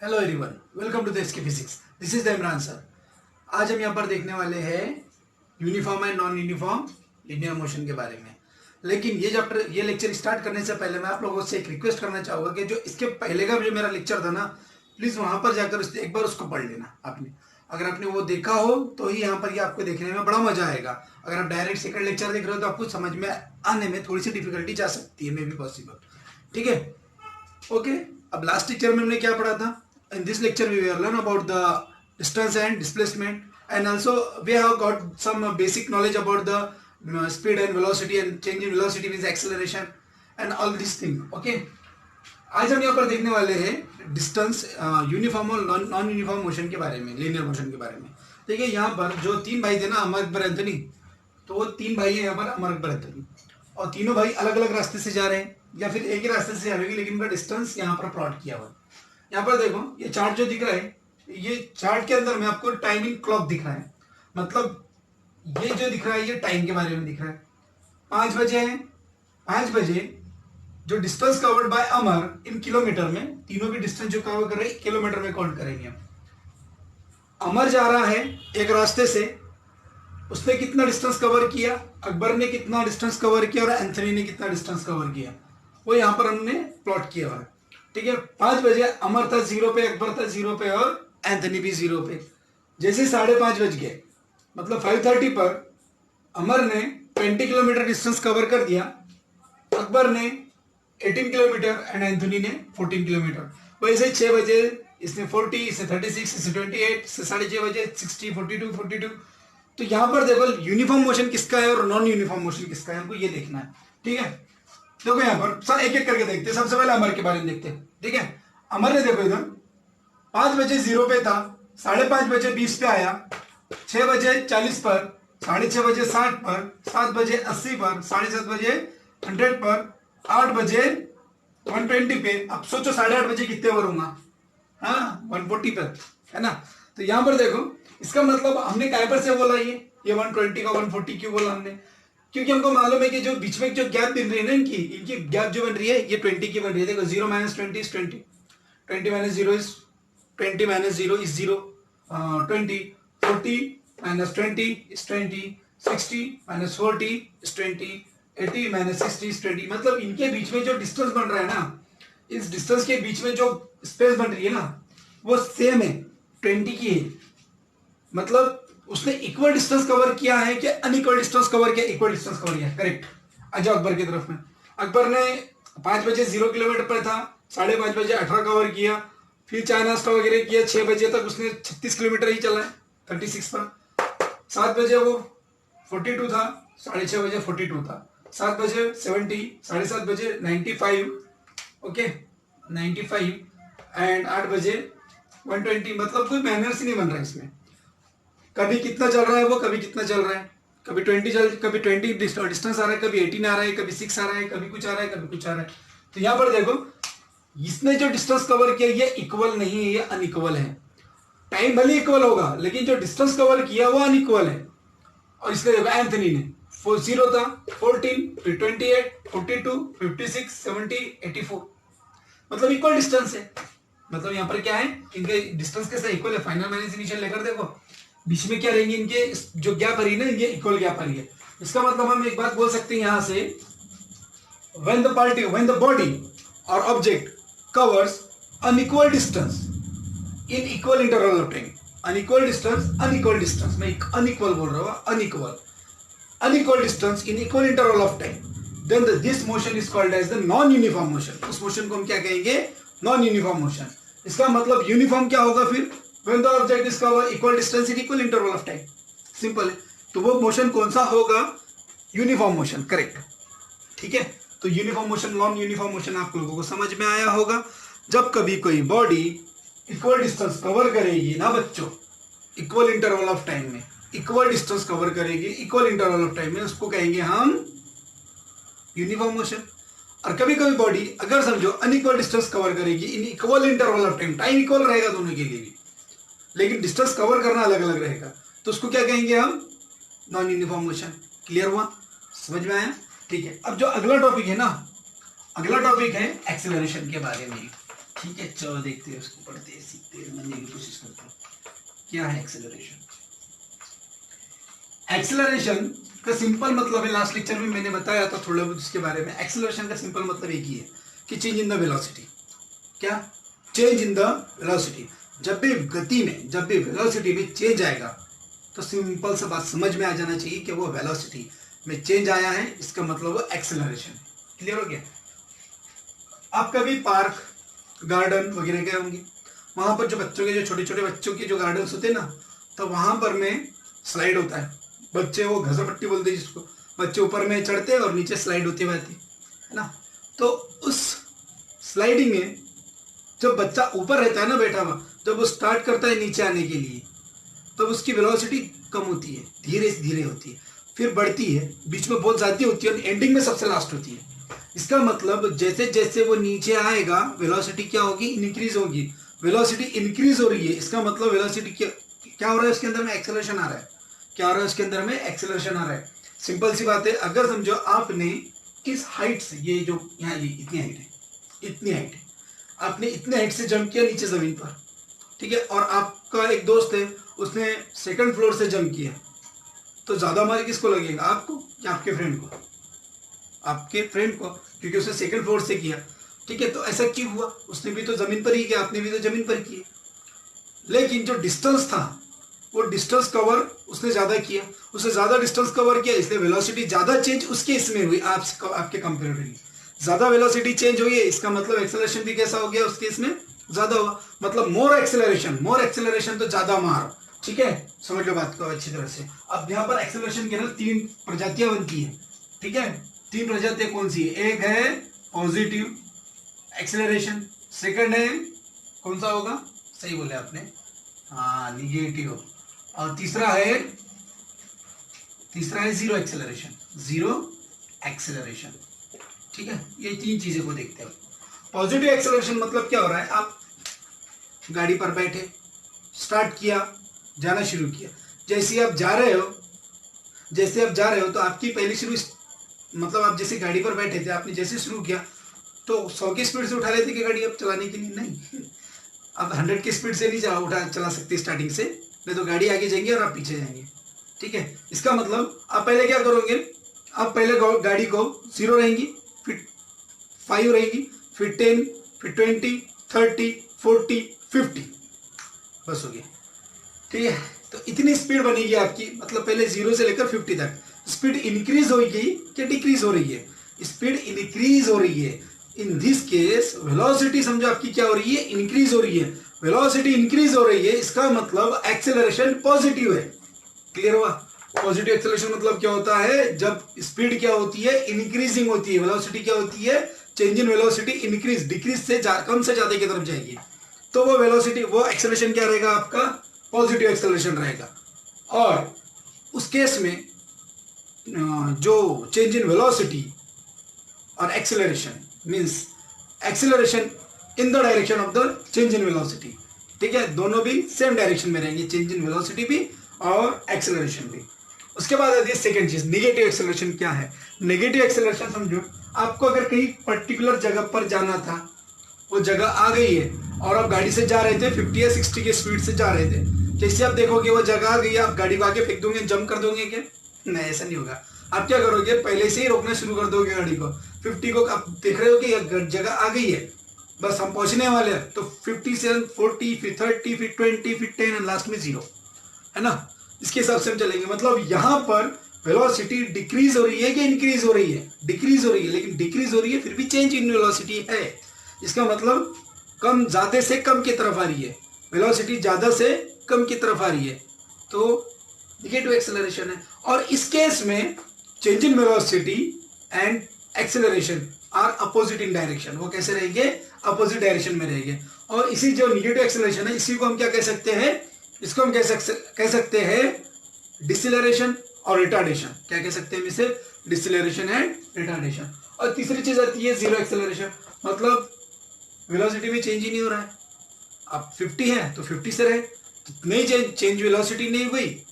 Hello everyone, welcome to the SK physics. This is the Imran sir. आज हम यहाँ पर देखने वाले हैं uniform and non uniform linear motion के बारे में। लेकिन ये लेक्चर स्टार्ट करने से पहले मैं आप लोगों से एक रिक्वेस्ट करना चाहूँगा कि जो इसके पहले का जो मेरा लेक्चर था ना, प्लीज़ वहाँ पर जाकर एक बार उसको पढ़ लेना आपने। अगर आपने वो देखा हो तो ही यहाँ पर ये आपको देखने में बड़ा मजा आएगा। अगर आप डायरेक्ट सेकंड लेक्चर देख रहे हो तो आपको समझ में आने में थोड़ी सी डिफिकल्टी जा सकती है, मे बी पॉसिबल। ठीक है, ओके। अब लास्ट लेक्चर में हमने क्या पढ़ा था? In this lecture we will learn about the distance and displacement, and also we have got some basic knowledge about the speed and velocity, and change in velocity means acceleration and all these things. Okay, आज हम यहाँ पर देखने वाले हैं distance, uniform और non uniform motion के बारे में, लीनियर मोशन के बारे में। देखिए यहाँ पर जो तीन भाई थे ना, अमर अकबर एंथनी, तो वो तीन भाई है यहाँ पर अमर अकबर एंथनी, और तीनों भाई अलग अलग रास्ते से जा रहे हैं या फिर एक ही रास्ते से जाएंगे, लेकिन उनका डिस्टेंस यहाँ पर प्लॉट किया हुआ है। यहाँ पर देखो ये चार्ट जो दिख रहा है, ये चार्ट के अंदर में आपको टाइमिंग क्लॉक दिख रहा है। मतलब ये जो दिख रहा है ये टाइम के बारे में दिख रहा है। 5 बजे है, 5 बजे जो distance covered by Amar in kilometre में, तीनों की डिस्टेंस जो कवर कर रहे हैं किलोमीटर में काउंट करेंगे हम। अमर जा रहा है एक रास्ते से, उसने कितना डिस्टेंस कवर किया, अकबर ने कितना डिस्टेंस कवर किया और एंथनी ने कितना डिस्टेंस कवर किया, वो यहाँ पर हमने प्लॉट किया हुआ है। ठीक है, 5 बजे अमर था 0 पे, अकबर था 0 पे और एंथनी भी 0 पे। जैसे 5:30 बज गए, मतलब 5:30 पर अमर ने 20 किलोमीटर डिस्टेंस कवर कर दिया, अकबर ने 18 किलोमीटर एंड एंथनी ने 14 किलोमीटर। वैसे 6 बजे इसने 40, इसने 36, इसने 28, इससे 6:30 बजे 60, 42। तो यहाँ पर देखो यूनिफॉर्म मोशन किसका है और नॉन यूनिफॉर्म मोशन किसका है, हमको ये देखना है। ठीक है, देखो यहाँ पर सब एक एक करके देखते हैं। सबसे पहले अमर के बारे में देखते हैं। ठीक है, अमर ने देखो इधर 5 बजे 0 पे था, 5:30 बजे 20 पे आया, 6 बजे 40 पर, 6:30 बजे 60 पर, 7 बजे 80 पर, 7:30 बजे 100 पर, 8 बजे 120 पे। अब सोचो 8:30 बजे कितने पर होगा? हाँ, 140 पर, है ना। तो यहाँ पर देखो इसका मतलब हमने काय पर से बोला ये 120 का 140 क्यों बोला हमने? क्योंकि हमको मालूम है कि जो बीच में जो गैप बन रही है ना, इनकी गैप जो बन रही है ये 20 की बन रही है। देखो 0 - 20 is 20, 20 - 0 is 20 - 0 is 0, 20, 40 - 20 is 20, 60 - 40 is 20, 80 - 60 is 20। मतलब इनके बीच में जो डिस्टेंस बन रहा है ना, इस डिस्टेंस के बीच में जो स्पेस बन रही है ना, वो सेम है, 20 की है। मतलब उसने इक्वल डिस्टेंस कवर किया है कि अनइक्वल डिस्टेंस कवर किया? इक्वल डिस्टेंस कवर किया, करेक्ट। आ जाओ अकबर की तरफ में। अकबर ने 5 बजे 0 किलोमीटर पर था, 5:30 बजे 18 कवर किया, फिर चाय नाश्ता वगैरह किया, 6 बजे तक उसने 36 किलोमीटर ही चला है, 36 पर। 7 बजे वो 42 था, 6:30 बजे 42 था, 7 बजे 70, 7:30 बजे 95, ओके 95 एंड 8 बजे 120। मतलब कोई मैनर्स ही नहीं बन रहा है इसमें। कभी कितना चल रहा है वो, कभी कितना चल रहा है, कभी 20 डिस्टेंस आ रहा है, कभी 18 आ रहा है, कभी 6 आ रहा है, कभी कुछ आ रहा है, कभी कुछ आ रहा है। तो यहाँ पर देखो इसने जो डिस्टेंस कवर किया ये इक्वल नहीं है, ये अनइक्वल है। टाइम भले इक्वल होगा लेकिन जो डिस्टेंस कवर किया वो अनइक्वल है। और इसने देखो एंथनी ने 0 था, 14, फिर 28, 42, 56, 70, 84। मतलब इक्वल डिस्टेंस है। मतलब यहाँ पर क्या है, इनके डिस्टेंस के साथ इक्वल है। फाइनल माइनस इनिशियल लेकर देखो बीच में क्या रहेंगे, इनके जो गैप आ रही है ना, ये इक्वल गैप आ रही है। इसका मतलब हम एक बात बोल सकते हैं यहाँ से, when the body or object covers unequal distance in equal interval of time, unequal distance मैं unequal बोल रहा हूँ, unequal distance in equal interval of time, then this motion is called as the non-uniform motion। उस motion को हम क्या कहेंगे? non-uniform motion। इसका मतलब यूनिफॉर्म क्या होगा फिर? when the object is cover equal distance in equal interval of time, simple है। तो वो मोशन कौन सा होगा? Uniform motion, correct. ठीक है, तो uniform motion, non uniform motion आप लोगों को समझ में आया होगा। जब कभी कोई बॉडी इक्वल डिस्टेंस कवर करेगी ना बच्चों, इक्वल इंटरवल ऑफ टाइम में इक्वल डिस्टेंस कवर करेगी, इक्वल इंटरवल ऑफ टाइम में, उसको कहेंगे हम यूनिफॉर्म मोशन। और कभी कभी बॉडी अगर समझो अनइक्वल डिस्टेंस कवर करेगी in equal interval of time, time equal रहेगा दोनों के लिए भी लेकिन डिस्टेंस कवर करना अलग अलग रहेगा, तो उसको क्या कहेंगे हम? Non uniform motion. क्लियर हुआ? समझ में आया? ठीक है, अब जो अगला टॉपिक है ना, अगला टॉपिक है एक्सेलरेशन के बारे में। ठीक है, चलो देखते हैं उसको, पढ़ते हैं, सीखते हैं, समझने की कोशिश करते हैं क्या है एक्सेलरेशन। एक्सेलरेशन का सिंपल मतलब है, लास्ट लेक्चर में मैंने बताया था थोड़ा बहुत इसके बारे में। एक्सेलरेशन का सिंपल मतलब एक ही है कि चेंज इन द वेलोसिटी। क्या? Change in the velocity. जब भी गति में, जब भी वेलोसिटी में चेंज आएगा तो सिंपल सा बात समझ में आ जाना चाहिए कि वो वेलोसिटी में चेंज आया है, इसका मतलब वो एक्सेलरेशन है। क्लियर हो गया? आप कभी पार्क, गार्डन वगैरह गए होंगे, वहां पर जो बच्चों के, जो छोटे छोटे बच्चों के जो गार्डन होते हैं ना, तो वहां पर में स्लाइड होता है। बच्चे वो घसरपट्टी बोलते हैं जिसको, बच्चे ऊपर में चढ़ते हैं और नीचे स्लाइड होती रहती है ना। तो उस स्लाइडिंग में जब बच्चा ऊपर रहता है ना बैठा हुआ, जब वो स्टार्ट करता है नीचे आने के लिए, तब उसकी वेलोसिटी कम होती है, धीरे धीरे होती है, फिर बढ़ती है, बीच में बहुत ज्यादा होती है और एंडिंग में सबसे लास्ट होती है। इसका मतलब जैसे जैसे वो नीचे आएगा वेलोसिटी क्या होगी? इंक्रीज होगी। वेलोसिटी इंक्रीज हो रही है, इसका मतलब वेलोसिटी क्या हो रहा है? उसके अंदर में एक्सेलरेशन आ रहा है। क्या हो रहा है उसके अंदर में? एक्सेलरेशन आ रहा है। सिंपल सी बात है, अगर समझो आपने किस हाइट से, ये जो यहाँ ये इतनी हाइट है, इतनी हाइट है, आपने इतने हाइट से जंप किया नीचे जमीन पर, ठीक है, और आपका एक दोस्त है उसने सेकंड फ्लोर से जंप किया, तो ज्यादा मार किसको लगेगा? आपको या आपके फ्रेंड को? आपके फ्रेंड को, क्योंकि उसने सेकंड फ्लोर से किया। ठीक है, तो ऐसा क्यों हुआ? उसने भी तो जमीन पर ही किया, आपने भी तो जमीन पर किया, लेकिन जो डिस्टेंस था वो डिस्टेंस कवर उसने ज्यादा किया, उसने ज्यादा डिस्टेंस कवर किया, इसलिए वेलोसिटी ज्यादा चेंज उसके इसमें हुई, आपके कंपेरेटिवली ज्यादा वेलोसिटी चेंज हुई है। इसका मतलब एक्सेलरेशन भी कैसा हो गया? उसके इसमें ज्यादा हुआ, मतलब मोर एक्सेलरेशन तो ज्यादा मार। ठीक है, समझ लो बात को अच्छी तरह से। अब यहाँ पर एक्सेलरेशन के ना 3 प्रजातियां बनती है। ठीक है, 3 प्रजातियां कौन सी है? एक है पॉजिटिव एक्सेलरेशन, सेकंड है कौन सा होगा? सही बोले आपने, हाँ, निगेटिव, और तीसरा है जीरो एक्सेलरेशन। ठीक है, ये 3 चीजें को देखते हैं। पॉजिटिव एक्सेलरेशन मतलब क्या हो रहा है? आप गाड़ी पर बैठे, स्टार्ट किया, जाना शुरू किया, जैसे आप जा रहे हो तो आपकी पहली शुरू, मतलब आप जैसे गाड़ी पर बैठे थे, आपने जैसे शुरू किया तो 100 की स्पीड से उठा लेते कि गाड़ी अब चलाने के लिए? नहीं, अब 100 की स्पीड से नहीं चला सकते स्टार्टिंग से, नहीं तो गाड़ी आगे जाएंगे और आप पीछे जाएंगे। ठीक है, इसका मतलब आप पहले क्या करोगे? आप पहले गाड़ी को 0 रहेंगी, फिर 5 रहेगी, फिर 10, फिर 20, 30, 40, 50, बस हो गया। ठीक है, तो इतनी स्पीड बनेगी आपकी, मतलब पहले 0 से लेकर 50 तक स्पीड इंक्रीज होगी कि डिक्रीज हो रही है? स्पीड इंक्रीज हो रही है। इन दिस केस वेलोसिटी समझो आपकी क्या हो रही है? इंक्रीज हो रही है। वेलोसिटी इंक्रीज हो रही है, इसका मतलब एक्सेलरेशन पॉजिटिव है। क्लियर हुआ? पॉजिटिव एक्सेलरेशन मतलब क्या होता है? जब स्पीड क्या होती है? इंक्रीजिंग होती है। वेलोसिटी क्या होती है? Change in velocity increase, decrease से कम से ज्यादा की तरफ जाएगी, तो वो वेलोसिटी, वो एक्सेलरेशन क्या रहेगा? आपका पॉजिटिव एक्सेलरेशन रहेगा। और उस केस में जो चेंज इन वेलोसिटी और acceleration means acceleration in the direction of the change in velocity. ठीक है, दोनों भी सेम डायरेक्शन में रहेंगे, चेंज इन वेलोसिटी भी और एक्सेलरेशन भी। उसके बाद आती है सेकंड चीज, नेगेटिव एक्सेलरेशन। क्या है नेगेटिव एक्सेलरेशन? समझो आपको अगर कहीं पर्टिकुलर जगह पर जाना था, वो जगह आ गई है और आप गाड़ी से जा रहे थे, 50 या 60 की स्पीड से जा रहे थे, जैसे आप देखोगे वो जगह आ गई, आप गाड़ी को आगे फेंक दोगे, जंप कर दोगे क्या? नहीं, ऐसा नहीं होगा। आप क्या करोगे? पहले से ही रोकना शुरू कर दोगे गाड़ी को। 50 को आप देख रहे हो कि जगह आ गई है, बस हम पहुंचने वाले हैं, तो 50 से 40, फिर 30, फिर 20, फिर 10 और लास्ट में 0, है ना? इसके हिसाब से हम चलेंगे। मतलब यहाँ पर वेलोसिटी डिक्रीज हो रही है कि इंक्रीज हो रही है? डिक्रीज हो रही है, लेकिन डिक्रीज हो रही है फिर भी चेंज इन वेलोसिटी है। इसका मतलब कम, ज्यादा से कम की तरफ आ रही है, वेलोसिटी ज्यादा से कम की तरफ आ रही है, तो नेगेटिव एक्सेलरेशन है। और इस केस में change in velocity and acceleration are opposite in direction. वो कैसे रहेंगे? अपोजिट डायरेक्शन में रहेंगे। और इसी जो नेगेटिव एक्सेलरेशन है, इसी को हम क्या कह सकते हैं? इसको हम कह सकते हैं डिसेलरेशन और रिटार्डेशन। क्या कह सकते हैं इसे? Deceleration and retardation. और तीसरी चीज आती है जीरो एक्सेलरेशन, मतलब वेलोसिटी में चेंज ही नहीं हो रहा है। अब 50 है तो 50 से रहे, नहीं चेंज वेलोसिटी नहीं हुई।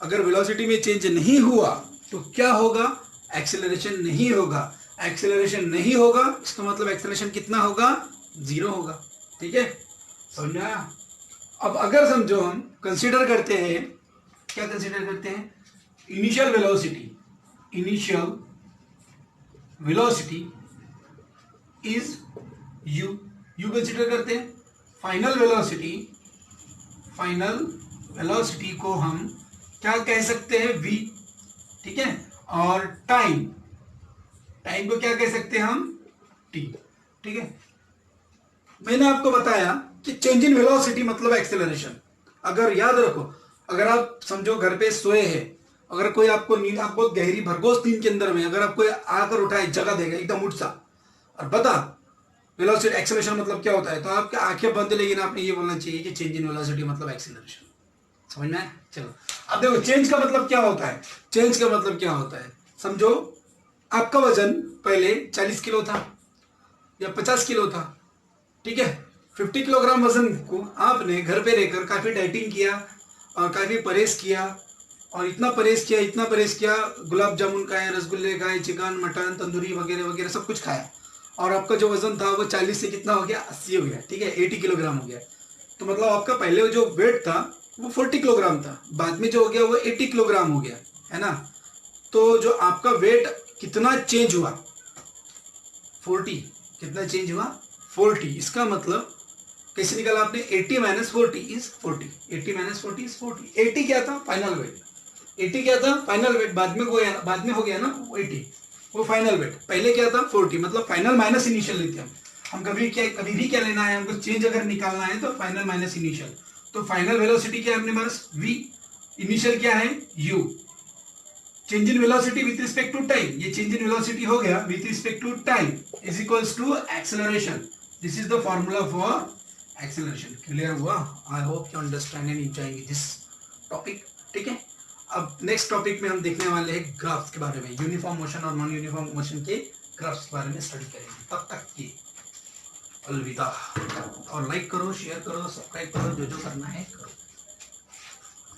अगर वेलोसिटी में चेंज नहीं हुआ तो क्या होगा? एक्सेलरेशन नहीं होगा। एक्सेलरेशन नहीं होगा, इसका मतलब एक्सेलरेशन कितना होगा? 0 होगा। ठीक है, समझ में आया। अब अगर समझो हम कंसीडर करते हैं, क्या कंसीडर करते हैं, initial velocity is you consider करते हैं। फाइनल वेलोसिटी को हम क्या कह सकते हैं, v, ठीक है, और टाइम को क्या कह सकते हैं हम, t, ठीक है। मैंने आपको बताया कि चेंज इन वेलोसिटी मतलब एक्सेलरेशन। अगर याद रखो, अगर आप समझो घर पे सोए हैं, अगर कोई आपको नींद, आप बहुत गहरी भरघोस नींद के अंदर में अगर आपको आकर उठाए, जगह देगा एकदम उठ सा और बता वेलोसिटी एक्सेलरेशन मतलब क्या होता है, तो आपकी आंखें बंद, लेकिन आपने ये बोलना चाहिए कि चेंज इन वेलोसिटी मतलब एक्सेलरेशन। समझ में आया? चलो अब देखो चेंज का मतलब क्या होता है। चेंज का मतलब क्या होता है, समझो आपका वजन पहले 40 किलो था या 50 किलो था, ठीक है। 50 किलोग्राम वजन को आपने घर पे रहकर काफी डाइटिंग किया और काफी परहेज किया, और इतना परहेज किया, गुलाब जामुन खाए, रसगुल्ले खाए, चिकन मटन तंदूरी वगैरह वगैरह सब कुछ खाया, और आपका जो वजन था वो 40 से कितना हो गया, 80 हो गया, ठीक है, 80 किलोग्राम हो गया। तो मतलब आपका पहले जो वेट था वो 40 किलोग्राम था, बाद में जो हो गया वो 80 किलोग्राम हो गया, है ना। तो जो आपका वेट कितना चेंज हुआ, 40, कितना चेंज हुआ, 40। इसका मतलब कैसे निकाला आपने, 80 माइनस 40 इज 40, 80 माइनस 40 इज 40। 80 क्या था, फाइनल वेट, 80 क्या था, फाइनल वेट, बाद में हो गया ना 80, वो फाइनल वेट। पहले क्या था 40, मतलब फाइनल माइनस इनिशियल लेते हैं हम कभी भी क्या लेना है हमको, चेंज अगर निकालना है तो फाइनल माइनस इनिशियल। तो फाइनल वेलोसिटी क्या है अपने पास, v, इनिशियल क्या है, u, change in velocity with respect to time, ये चेंज इन वेलोसिटी हो गया with respect to time is equals to acceleration. This is the formula for acceleration. Clear हुआ? I hope you understand and enjoying this topic, ठीक है। अब next topic में हम देखने वाले हैं ग्राफ्स के बारे में, यूनिफॉर्म मोशन और नॉन यूनिफॉर्म मोशन के ग्राफ्स के बारे में स्टडी करेंगे। तब तक की अलविदा, और लाइक करो, शेयर करो, सब्सक्राइब करो, जो जो करना है करो।